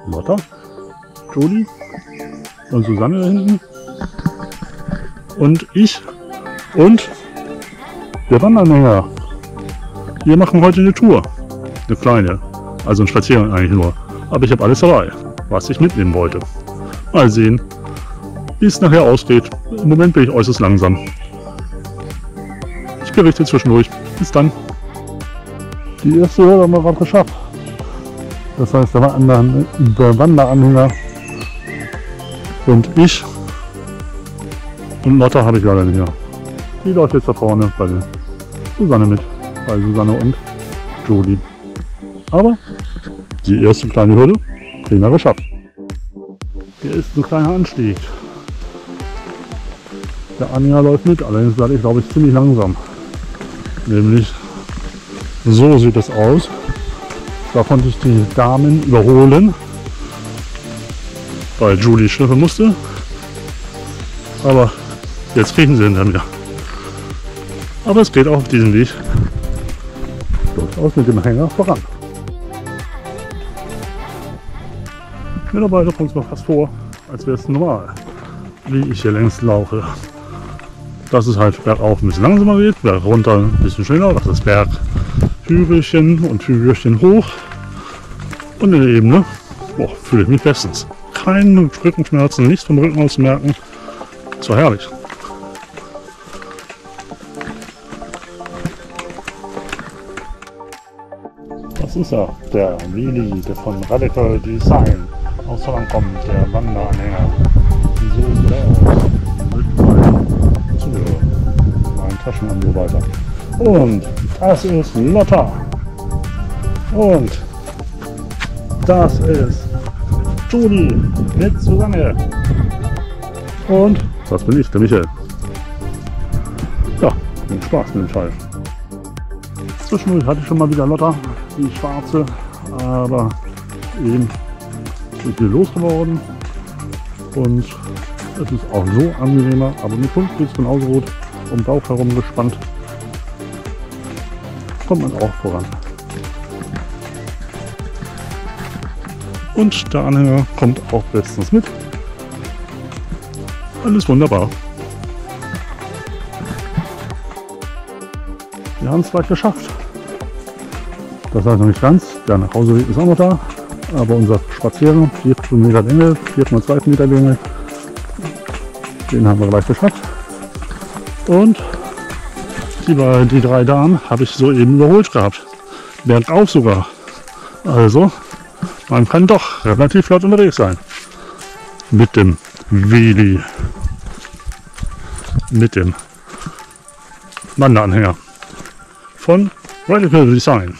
Lotta, Juli und Susanne da hinten. Und ich und der Wanderanhänger. Wir machen heute eine Tour. Eine kleine. Also ein Spaziergang eigentlich nur. Aber ich habe alles dabei, was ich mitnehmen wollte. Mal sehen, wie es nachher ausgeht. Im Moment bin ich äußerst langsam. Ich berichte zwischendurch. Bis dann. Die erste Hürde haben wir gerade geschafft. Das heißt, der Wanderanhänger und ich und Lotta habe ich leider nicht mehr. Die läuft jetzt da vorne bei Susanne mit. Bei Susanne und Juli. Aber die erste kleine Hürde kriegen wir geschafft. Hier ist ein kleiner Anstieg. Der Anhänger läuft mit, allerdings werde ich, glaube ich, ziemlich langsam. Nämlich so sieht es aus. Da konnte ich die Damen überholen, weil Juli schniffen musste. Aber jetzt kriechen sie hinter mir. Aber es geht auch auf diesem Weg durchaus mit dem Hänger voran. Mittlerweile kommt es mir fast vor, als wäre es normal, wie ich hier längst laufe. Dass es halt bergauf ein bisschen langsamer geht, bergunter ein bisschen schneller, das ist Berghügelchen und Hügelchen hoch. Und in der Ebene fühle ich mich bestens. Keine Rückenschmerzen, nichts vom Rücken aus zu merken. Das war herrlich. Das ist er, der Wheelie, der von Radical Design aus Holland kommt, der Wanderanhänger. So sieht er aus. Mit meinen Zubehör, meinen Taschen und so weiter. Und das ist Lotta. Und das ist Juli mit Susanne. Und das bin ich, der Michael. Ja, viel Spaß mit dem Teil. Zwischendurch hatte ich schon mal wieder Lotta, die schwarze, aber eben ist viel los geworden. Und es ist auch so angenehmer, aber mit Hund geht es genauso gut, um den Bauch herum gespannt. Kommt man auch voran. Und der Anhänger kommt auch bestens mit. Alles wunderbar. Wir haben es gleich geschafft. Das heißt noch nicht ganz. Der Nachhauseweg ist auch noch da. Aber unser Spaziergang, 4 Kilometer Länge, 4,2 Meter Länge, den haben wir gleich geschafft. Und die 3 Damen habe ich soeben überholt gehabt. Bergauf sogar. Also, man kann doch relativ flott unterwegs sein. Mit dem Wheelie. Mit dem Wanderanhänger von Radical Design.